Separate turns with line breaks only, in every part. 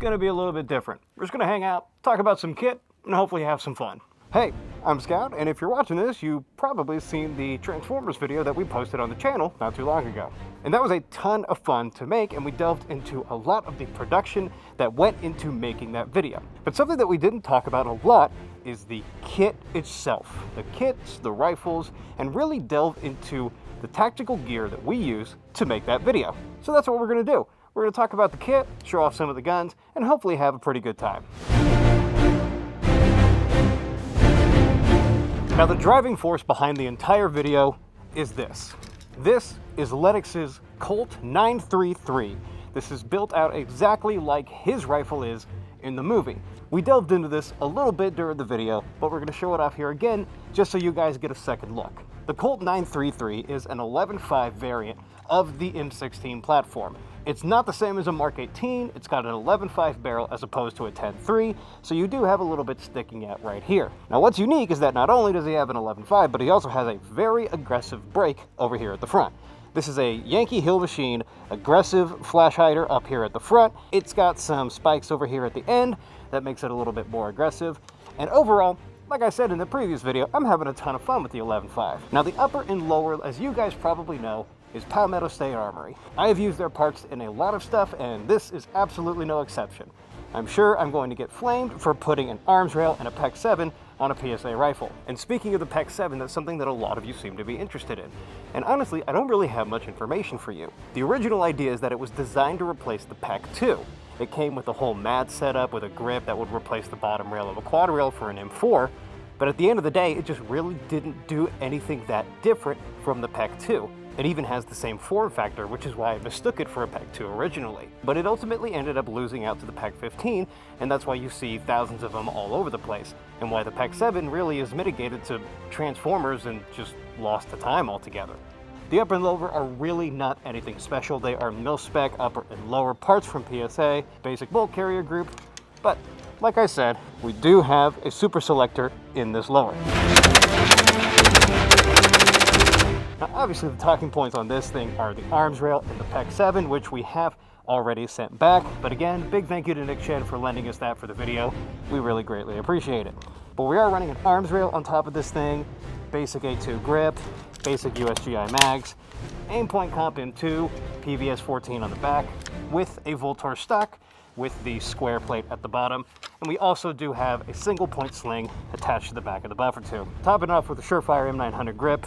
gonna be a little bit different. We're just gonna hang out, talk about some kit, and hopefully have some fun. Hey, I'm Scout, and if you're watching this, you've probably seen the Transformers video that we posted on the channel not too long ago. And that was a ton of fun to make, and we delved into a lot of the production that went into making that video. But something that we didn't talk about a lot is the kit itself. The kits, the rifles, and really delve into the tactical gear that we use to make that video. So that's what we're gonna do. We're gonna talk about the kit, show off some of the guns, and hopefully have a pretty good time. Now, the driving force behind the entire video is this. This is Lennox's Colt 933. This is built out exactly like his rifle is in the movie. We delved into this a little bit during the video, but we're going to show it off here again just so you guys get a second look. The Colt 933 is an 11.5 variant of the M16 platform. It's not the same as a Mark 18, it's got an 11.5 barrel as opposed to a 10.3, so you do have a little bit sticking out right here. Now what's unique is that not only does he have an 11.5, but he also has a very aggressive brake over here at the front. This is a Yankee Hill Machine aggressive flash hider up here at the front. It's got some spikes over here at the end that makes it a little bit more aggressive. And overall, like I said in the previous video, I'm having a ton of fun with the 11.5. Now the upper and lower, as you guys probably know, is Palmetto State Armory. I have used their parts in a lot of stuff, and this is absolutely no exception. I'm sure I'm going to get flamed for putting an arms rail and a Peq 7 on a PSA rifle. And speaking of the Peq 7, that's something that a lot of you seem to be interested in. And honestly, I don't really have much information for you. The original idea is that it was designed to replace the Peq 2. It came with a whole MAD setup with a grip that would replace the bottom rail of a quad rail for an M4, but at the end of the day, it just really didn't do anything that different from the Peq 2. It even has the same form factor, which is why I mistook it for a Peq 2 originally. But it ultimately ended up losing out to the Peq 15, and that's why you see thousands of them all over the place, and why the Peq 7 really is mitigated to Transformers and just lost to time altogether. The upper and lower are really not anything special. They are mil-spec upper and lower parts from PSA, basic bolt carrier group, but like I said, we do have a super selector in this lower. Now, obviously, the talking points on this thing are the arms rail and the Peq 7, which we have already sent back. But again, big thank you to Nick Shed for lending us that for the video. We really greatly appreciate it. But we are running an arms rail on top of this thing, basic A2 grip, basic USGI mags, aim point comp M2, PVS 14 on the back, with a Voltor stock with the square plate at the bottom. And we also do have a single point sling attached to the back of the buffer tube. Topping off with a Surefire M900 grip.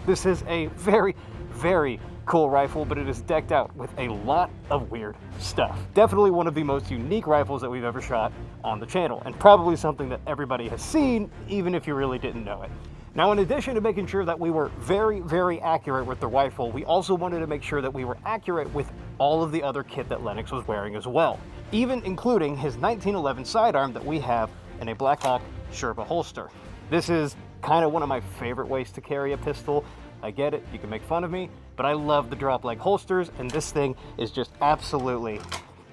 This is a very, very cool rifle, but it is decked out with a lot of weird stuff. Definitely one of the most unique rifles that we've ever shot on the channel, and probably something that everybody has seen, even if you really didn't know it. Now, in addition to making sure that we were very, very accurate with the rifle, we also wanted to make sure that we were accurate with all of the other kit that Lennox was wearing as well, even including his 1911 sidearm that we have in a Blackhawk Sherpa holster. This is kind of one of my favorite ways to carry a pistol. I get it, you can make fun of me, but I love the drop leg holsters, and this thing is just absolutely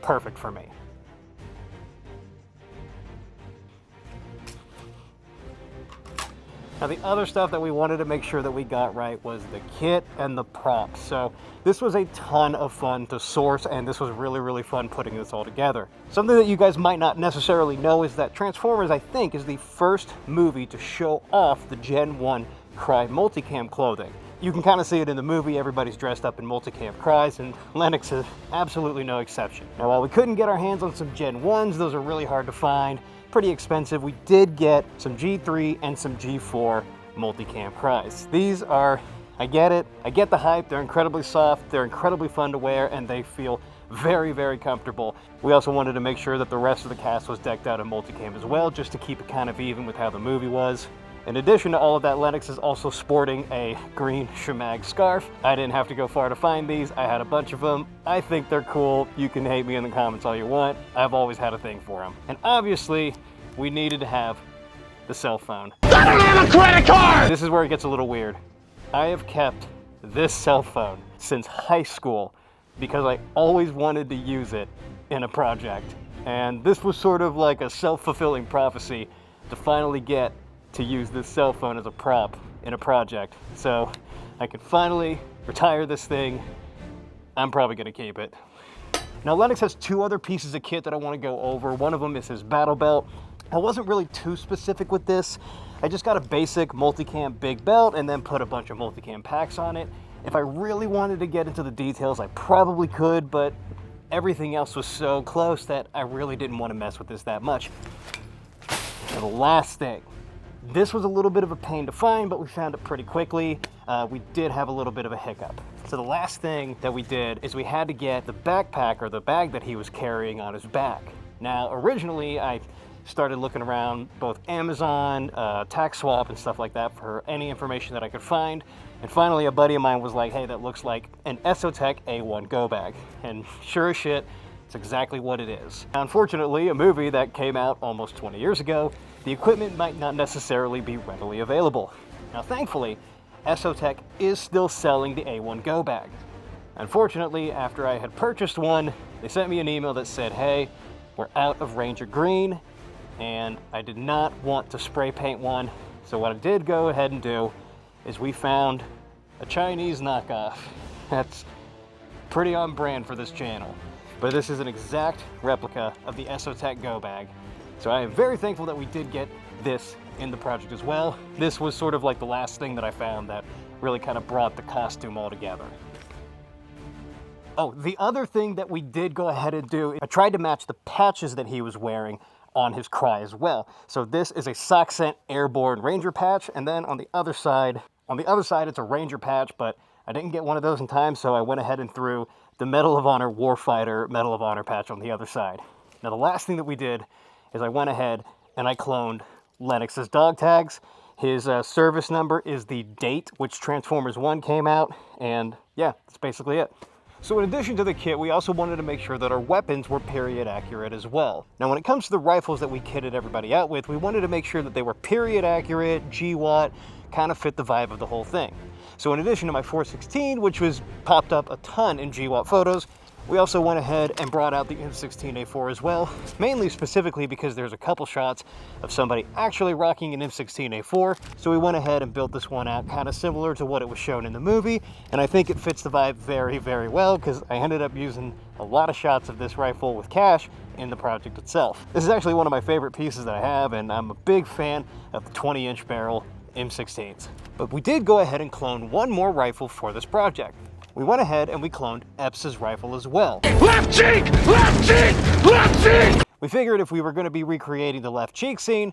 perfect for me. Now, the other stuff that we wanted to make sure that we got right was the kit and the props. So this was a ton of fun to source, and this was really, really fun putting this all together. Something that you guys might not necessarily know is that Transformers, I think, is the first movie to show off the Gen 1 Crye multicam clothing. You can kind of see it in the movie. Everybody's dressed up in Multicam Cryes, and Lennox is absolutely no exception. Now, while we couldn't get our hands on some Gen 1s, those are really hard to find, pretty expensive, we did get some G3 and some G4 Multicam Cryes. These are, I get it, I get the hype, they're incredibly soft, they're incredibly fun to wear, and they feel very, very comfortable. We also wanted to make sure that the rest of the cast was decked out in multicam as well, just to keep it kind of even with how the movie was. In addition to all of that, Lennox is also sporting a green SHEMAGH scarf. I didn't have to go far to find these. I had a bunch of them. I think they're cool. You can hate me in the comments all you want. I've always had a thing for them. And obviously, we needed to have the cell phone. I don't have a credit card! This is where it gets a little weird. I have kept this cell phone since high school because I always wanted to use it in a project. And this was sort of like a self-fulfilling prophecy to finally get to use this cell phone as a prop in a project. So I can finally retire this thing. I'm probably gonna keep it. Now Lennox has two other pieces of kit that I want to go over. One of them is his battle belt. I wasn't really too specific with this. I just got a basic multicam big belt and then put a bunch of multicam packs on it. If I really wanted to get into the details, I probably could, but everything else was so close that I really didn't want to mess with this that much. And the last thing, this was a little bit of a pain to find, but we found it pretty quickly. We did have a little bit of a hiccup. So the last thing that we did is we had to get the backpack or the bag that he was carrying on his back. Now, originally I started looking around both Amazon, TaxSwap and stuff like that for any information that I could find. And finally a buddy of mine was like, hey, that looks like an Esotec A1 go bag. And sure as shit, it's exactly what it is. Now, unfortunately, a movie that came out almost 20 years ago, the equipment might not necessarily be readily available. Now, thankfully, Esotec is still selling the A1 go bag. Unfortunately, after I had purchased one, they sent me an email that said, hey, we're out of Ranger Green, and I did not want to spray paint one. So what I did go ahead and do is we found a Chinese knockoff. That's pretty on brand for this channel. But this is an exact replica of the Esotec go bag. So I am very thankful that we did get this in the project as well. This was sort of like the last thing that I found that really kind of brought the costume all together. Oh, the other thing that we did go ahead and do, I tried to match the patches that he was wearing on his Crye as well. So this is a Soxcent Airborne Ranger patch, and then on the other side it's a Ranger patch, but I didn't get one of those in time, so I went ahead and threw the Medal of Honor Warfighter Medal of Honor patch on the other side. Now the last thing that we did is I went ahead and I cloned Lennox's dog tags. His service number is the date which Transformers 1 came out, and yeah, that's basically it. So in addition to the kit, we also wanted to make sure that our weapons were period accurate as well. Now when it comes to the rifles that we kitted everybody out with, we wanted to make sure that they were period accurate, GWAT, kind of fit the vibe of the whole thing. So in addition to my 416, which was popped up a ton in GWAT photos, we also went ahead and brought out the M16A4 as well, mainly specifically because there's a couple shots of somebody actually rocking an M16A4, so we went ahead and built this one out kind of similar to what it was shown in the movie, and I think it fits the vibe very, very well because I ended up using a lot of shots of this rifle with cash in the project itself. This is actually one of my favorite pieces that I have, and I'm a big fan of the 20-inch barrel M16s. But we did go ahead and clone one more rifle for this project. We went ahead and we cloned Epps' rifle as well. Left cheek! Left cheek! Left cheek! We figured if we were going to be recreating the left cheek scene,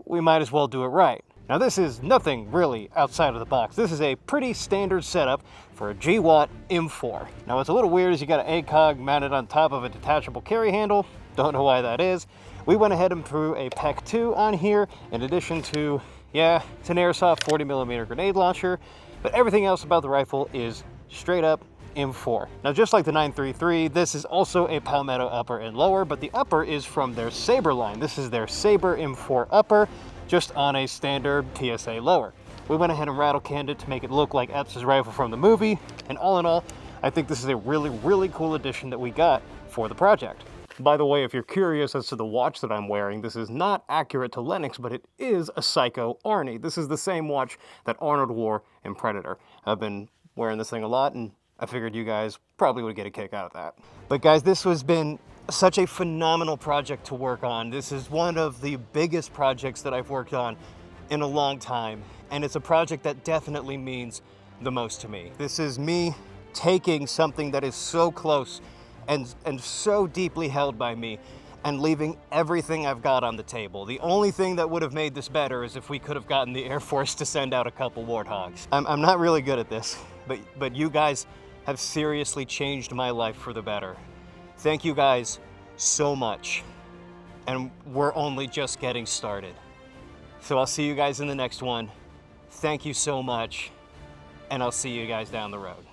we might as well do it right. Now this is nothing really outside of the box. This is a pretty standard setup for a GWAT M4. Now what's a little weird is you got an ACOG mounted on top of a detachable carry handle. Don't know why that is. We went ahead and threw a Peq 2 on here in addition to, yeah, it's an airsoft 40mm grenade launcher, but everything else about the rifle is straight up M4. Now just like the 933, this is also a Palmetto upper and lower, but the upper is from their Saber line. This is their Saber M4 upper, just on a standard PSA lower. We went ahead and rattle canned it to make it look like Epps' rifle from the movie, and all in all, I think this is a really, really cool addition that we got for the project. By the way, if you're curious as to the watch that I'm wearing, this is not accurate to Lennox, but it is a Seiko Arnie. This is the same watch that Arnold wore in Predator. I've been wearing this thing a lot, and I figured you guys probably would get a kick out of that. But guys, this has been such a phenomenal project to work on. This is one of the biggest projects that I've worked on in a long time, and it's a project that definitely means the most to me. This is me taking something that is so close and so deeply held by me and leaving everything I've got on the table. The only thing that would have made this better is if we could have gotten the Air Force to send out a couple Warthogs. I'm not really good at this, but you guys have seriously changed my life for the better. Thank you guys so much. And we're only just getting started. So I'll see you guys in the next one. Thank you so much, and I'll see you guys down the road.